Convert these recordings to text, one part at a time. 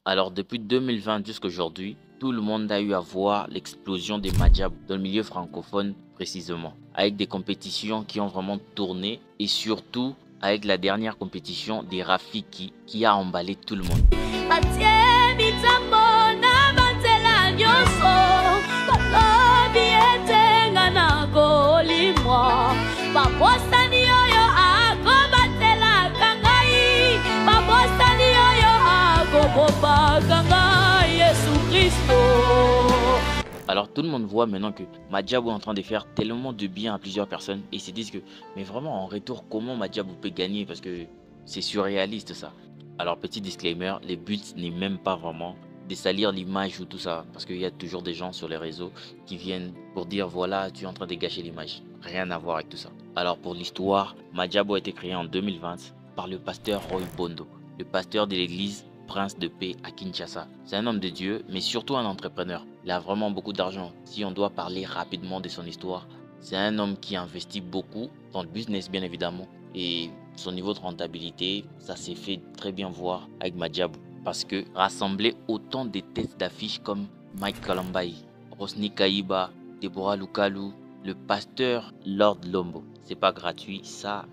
Alors depuis 2020 jusqu'à aujourd'hui, tout le monde a eu à voir l'explosion des Madjab dans le milieu francophone précisément, avec des compétitions qui ont vraiment tourné et surtout avec la dernière compétition des Rafiki qui a emballé tout le monde. Alors tout le monde voit maintenant que Madjabou est en train de faire tellement de bien à plusieurs personnes et se disent que mais vraiment en retour comment Madjabou peut gagner parce que c'est surréaliste ça. Alors petit disclaimer, le but n'est même pas vraiment de salir l'image ou tout ça parce qu'il y a toujours des gens sur les réseaux qui viennent pour dire voilà tu es en train de gâcher l'image. Rien à voir avec tout ça. Alors pour l'histoire, Madjabou a été créé en 2020 par le pasteur Roy Bondo, le pasteur de l'église Prince de Paix à Kinshasa. C'est un homme de Dieu, mais surtout un entrepreneur. Il a vraiment beaucoup d'argent. Si on doit parler rapidement de son histoire, c'est un homme qui investit beaucoup dans le business, bien évidemment. Et son niveau de rentabilité, ça s'est fait très bien voir avec Madjabou. Parce que rassembler autant de têtes d'affiches comme Mike Kalambai, Rosny Kaïba, Deborah Lukalu, le pasteur Lord Lombo, c'est pas gratuit, ça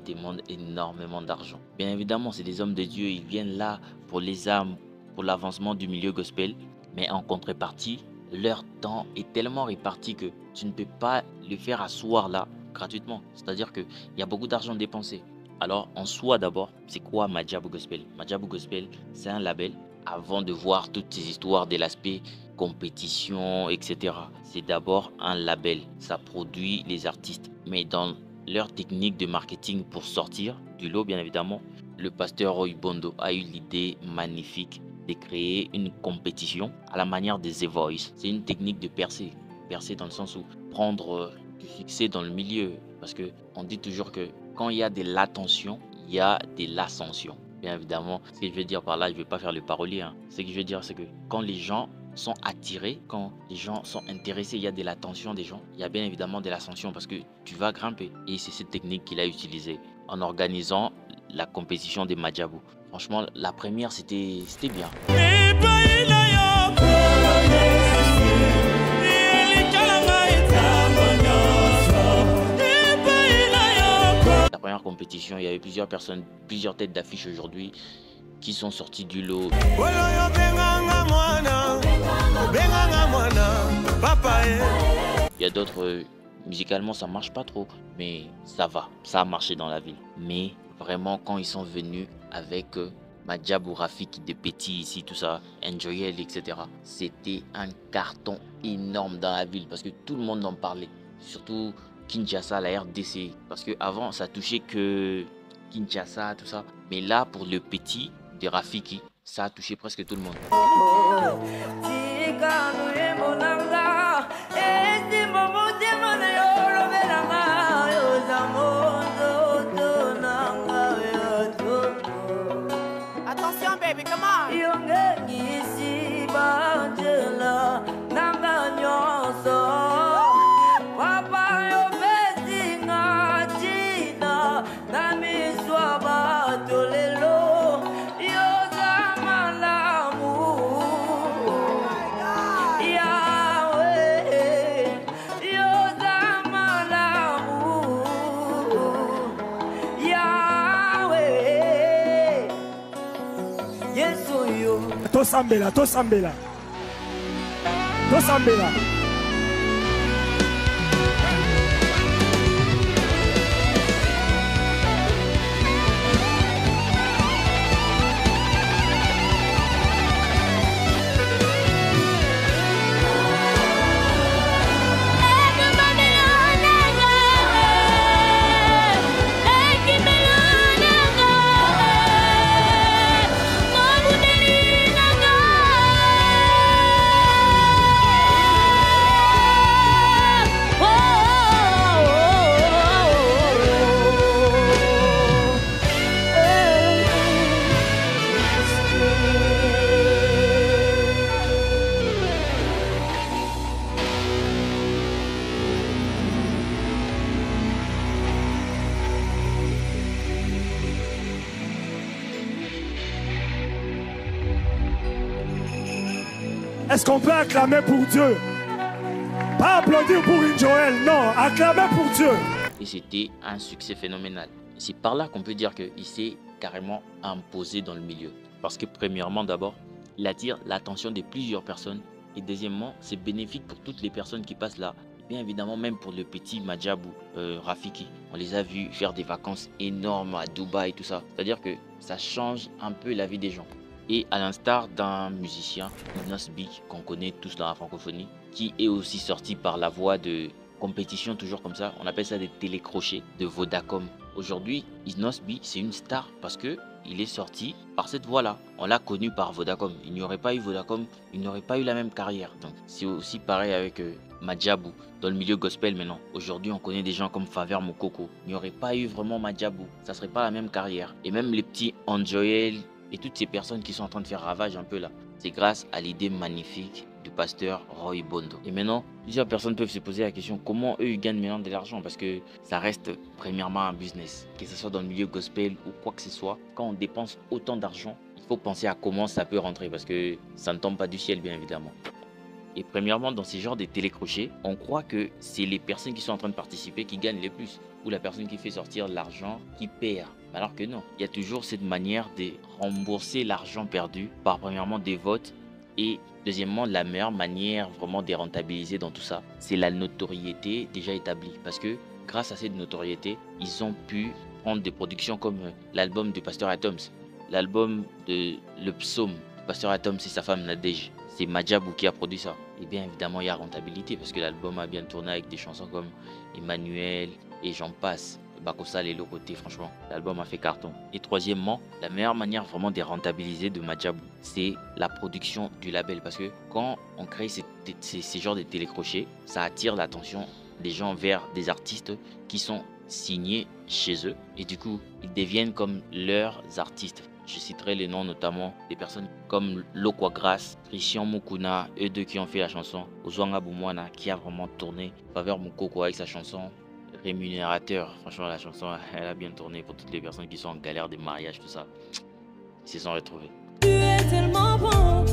demande énormément d'argent. Bien évidemment, c'est des hommes de Dieu, ils viennent là pour les âmes, pour l'avancement du milieu gospel, mais en contrepartie, leur temps est tellement réparti que tu ne peux pas le faire asseoir là gratuitement. C'est-à-dire qu'il y a beaucoup d'argent dépensé. Alors, en soi d'abord, c'est quoi Madjabou Gospel? Madjabou Gospel, c'est un label. Avant de voir toutes ces histoires de l'aspect compétition, etc. C'est d'abord un label. Ça produit les artistes. Mais dans leur technique de marketing pour sortir du lot, bien évidemment, le pasteur Roy Bondo a eu l'idée magnifique de créer une compétition à la manière des The Voice. C'est une technique de percer. Percer dans le sens où prendre du succès dans le milieu. Parce qu'on dit toujours que quand il y a de l'attention, il y a de l'ascension. Bien évidemment, ce que je veux dire par là, je ne vais pas faire le parolier. Ce que je veux dire, c'est que quand les gens sont attirés, quand les gens sont intéressés, il y a de l'attention des gens, il y a bien évidemment de l'ascension parce que tu vas grimper. Et c'est cette technique qu'il a utilisée en organisant la compétition des Madjabou. Franchement, la première, c'était bien. La première compétition, il y avait plusieurs personnes, plusieurs têtes d'affiche aujourd'hui qui sont sorties du lot. Il y a d'autres, musicalement ça marche pas trop, mais ça va, ça a marché dans la ville. Mais vraiment quand ils sont venus avec Madjabou Rafiki de Petit ici, tout ça, Enjoyel, etc. C'était un carton énorme dans la ville parce que tout le monde en parlait. Surtout Kinshasa, la RDC. Parce que avant ça touchait que Kinshasa, tout ça. Mais là pour le Petit de Rafiki, ça a touché presque tout le monde. Attention baby, come on. Tosambela, tosambela, tosambela. Est-ce qu'on peut acclamer pour Dieu? Pas applaudir pour une Joël, non, acclamer pour Dieu. Et c'était un succès phénoménal. C'est par là qu'on peut dire qu'il s'est carrément imposé dans le milieu. Parce que premièrement, d'abord, il attire l'attention de plusieurs personnes. Et deuxièmement, c'est bénéfique pour toutes les personnes qui passent là. Et bien évidemment, même pour le petit Madjabou, Rafiki. On les a vus faire des vacances énormes à Dubaï, tout ça. C'est-à-dire que ça change un peu la vie des gens. Et à l'instar d'un musicien, Inos B, qu'on connaît tous dans la francophonie, qui est aussi sorti par la voie de compétition, toujours comme ça, on appelle ça des télécrochets de Vodacom. Aujourd'hui, Inos B, c'est une star parce que il est sorti par cette voie-là. On l'a connu par Vodacom. Il n'y aurait pas eu Vodacom, il n'aurait pas eu la même carrière. Donc c'est aussi pareil avec Madjabou dans le milieu gospel maintenant. Aujourd'hui, on connaît des gens comme Faveur Moukoko. Il n'y aurait pas eu vraiment Madjabou, ça serait pas la même carrière. Et même les petits Anjoël et toutes ces personnes qui sont en train de faire ravage un peu là, c'est grâce à l'idée magnifique du pasteur Roy Bondo. Et maintenant, plusieurs personnes peuvent se poser la question comment eux ils gagnent maintenant de l'argent, parce que ça reste premièrement un business, que ce soit dans le milieu gospel ou quoi que ce soit. Quand on dépense autant d'argent, il faut penser à comment ça peut rentrer, parce que ça ne tombe pas du ciel bien évidemment. Et premièrement, dans ces genres de télécrochets, on croit que c'est les personnes qui sont en train de participer qui gagnent le plus, ou la personne qui fait sortir l'argent qui perd. Alors que non, il y a toujours cette manière de rembourser l'argent perdu par premièrement des votes et deuxièmement la meilleure manière vraiment de rentabiliser dans tout ça, c'est la notoriété déjà établie. Parce que grâce à cette notoriété, ils ont pu prendre des productions comme l'album de Pasteur Atoms, l'album de Le Psaume, Pasteur Atoms et sa femme Nadège. C'est Madjabou qui a produit ça. Et bien évidemment, il y a rentabilité parce que l'album a bien tourné avec des chansons comme Emmanuel et j'en passe. Bakossa et Lokoté, franchement, l'album a fait carton. Et troisièmement, la meilleure manière vraiment de rentabiliser de Madjabou, c'est la production du label. Parce que quand on crée ces genres de télécrochets, ça attire l'attention des gens vers des artistes qui sont signés chez eux. Et du coup, ils deviennent comme leurs artistes. Je citerai les noms notamment des personnes comme Lokwa Grace, Christian Mukuna, eux deux qui ont fait la chanson, Ozwanga Boumwana qui a vraiment tourné, Faveur Moukoko avec sa chanson Rémunérateur. Franchement, la chanson, elle a bien tourné pour toutes les personnes qui sont en galère de mariage, tout ça. Ils se sont retrouvés. Tu es tellement bon.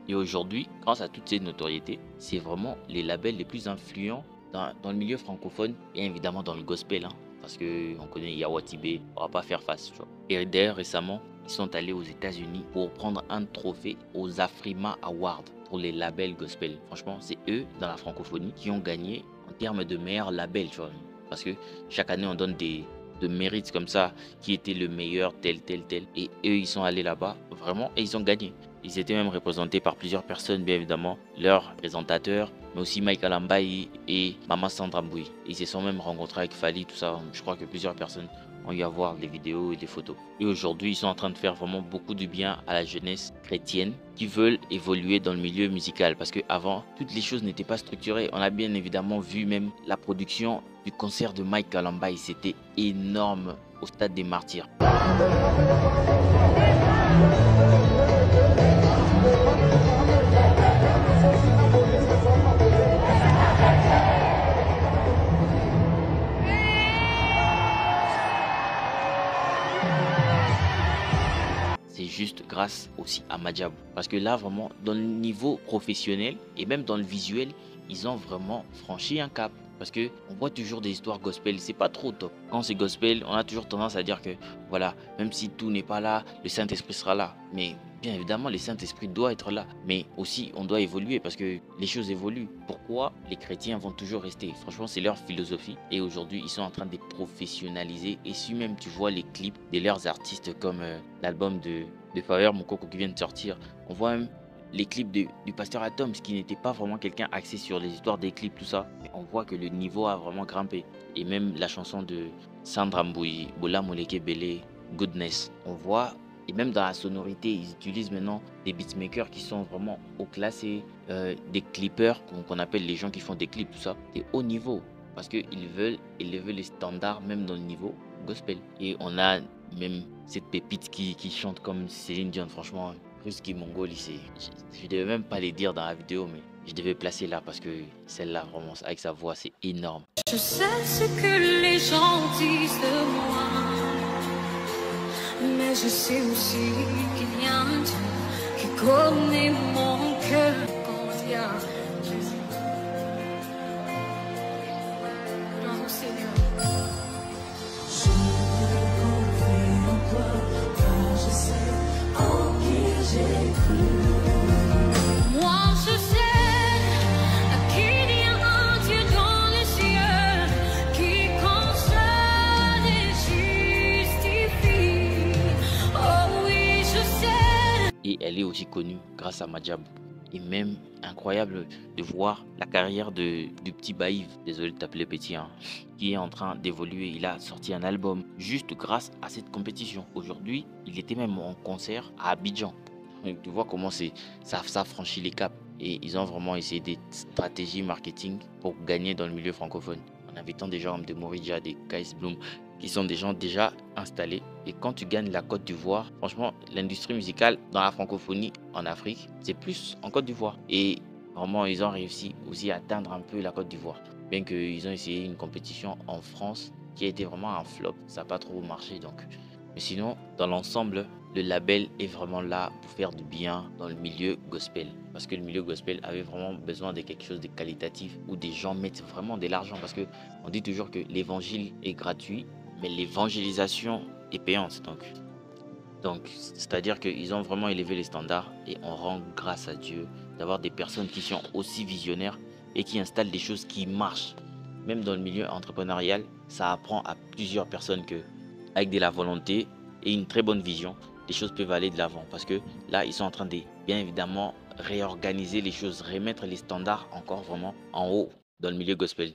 Et aujourd'hui, grâce à toutes ces notoriétés, c'est vraiment les labels les plus influents dans le milieu francophone et évidemment dans le gospel. Parce qu'on connaît Yawatibé, on va pas faire face. Tu vois. Et d'ailleurs, récemment, ils sont allés aux États-Unis pour prendre un trophée aux Afrima Awards pour les labels gospel. Franchement, c'est eux, dans la francophonie, qui ont gagné en termes de meilleurs labels. Tu vois. Parce que chaque année, on donne de mérites comme ça, qui était le meilleur, tel. Et eux, ils sont allés là-bas, vraiment, et ils ont gagné. Ils étaient même représentés par plusieurs personnes, bien évidemment, leurs présentateurs, mais aussi Mike Alambaï et Maman Sandra Mboui. Ils se sont même rencontrés avec Fali, tout ça. Je crois que plusieurs personnes ont eu à voir les vidéos et les photos. Et aujourd'hui, ils sont en train de faire vraiment beaucoup de bien à la jeunesse chrétienne qui veulent évoluer dans le milieu musical. Parce qu'avant, toutes les choses n'étaient pas structurées. On a bien évidemment vu même la production du concert de Mike Alambaï. C'était énorme au stade des Martyrs. C'est juste grâce aussi à Madjabou. Parce que là, vraiment, dans le niveau professionnel et même dans le visuel, ils ont vraiment franchi un cap. Parce que on voit toujours des histoires gospel, c'est pas trop top. Quand c'est gospel, on a toujours tendance à dire que, voilà, même si tout n'est pas là, le Saint-Esprit sera là. Mais bien évidemment, le Saint-Esprit doit être là. Mais aussi, on doit évoluer parce que les choses évoluent. Pourquoi les chrétiens vont toujours rester? Franchement, c'est leur philosophie. Et aujourd'hui, ils sont en train de professionnaliser. Et si même tu vois les clips de leurs artistes comme l'album de Faveur Moukoko qui vient de sortir, on voit même les clips du pasteur Atoms qui n'était pas vraiment quelqu'un axé sur les histoires des clips, tout ça. Mais on voit que le niveau a vraiment grimpé. Et même la chanson de Sandra Mboui, Bola Moleke Bele, Goodness, on voit. Et même dans la sonorité, ils utilisent maintenant des beatmakers qui sont vraiment haut classés, des clippers qu'on appelle les gens qui font des clips, tout ça. C'est haut niveau parce qu'ils veulent élever les standards même dans le niveau gospel. Et on a même cette pépite qui chante comme Céline Dion, franchement. Ruski Mongol, je devais même pas les dire dans la vidéo, mais je devais placer là parce que celle-là, vraiment, avec sa voix, c'est énorme. Je sais ce que les gens disent de moi. je sais aussi qu'il y a un Dieu qui connaît mon cœur quand il y a Jésus. Gloire au Seigneur. Moi je sais qu'il y a un Dieu dans les cieux qui console et justifie. Oh oui, je sais. Et elle est aussi connue grâce à Madjabou. Et même incroyable de voir la carrière du petit Baïv, désolé de t'appeler petit, hein, qui est en train d'évoluer. Il a sorti un album juste grâce à cette compétition. Aujourd'hui, il était même en concert à Abidjan. Donc, tu vois comment ça franchit les caps. Et ils ont vraiment essayé des stratégies marketing pour gagner dans le milieu francophone. En invitant des gens comme des Moridja, des Kais Bloom, qui sont des gens déjà installés. Et quand tu gagnes la Côte d'Ivoire, franchement, l'industrie musicale dans la francophonie en Afrique, c'est plus en Côte d'Ivoire. Et vraiment, ils ont réussi aussi à atteindre un peu la Côte d'Ivoire. Bien qu'ils ont essayé une compétition en France qui a été vraiment un flop. Ça n'a pas trop marché donc. Mais sinon, dans l'ensemble, le label est vraiment là pour faire du bien dans le milieu gospel. Parce que le milieu gospel avait vraiment besoin de quelque chose de qualitatif où des gens mettent vraiment de l'argent. Parce que on dit toujours que l'évangile est gratuit, mais l'évangélisation est payante. Donc c'est-à-dire qu'ils ont vraiment élevé les standards et on rend grâce à Dieu d'avoir des personnes qui sont aussi visionnaires et qui installent des choses qui marchent. Même dans le milieu entrepreneurial, ça apprend à plusieurs personnes que avec de la volonté et une très bonne vision, les choses peuvent aller de l'avant. Parce que là, ils sont en train de, bien évidemment, réorganiser les choses, remettre les standards encore vraiment en haut dans le milieu gospel.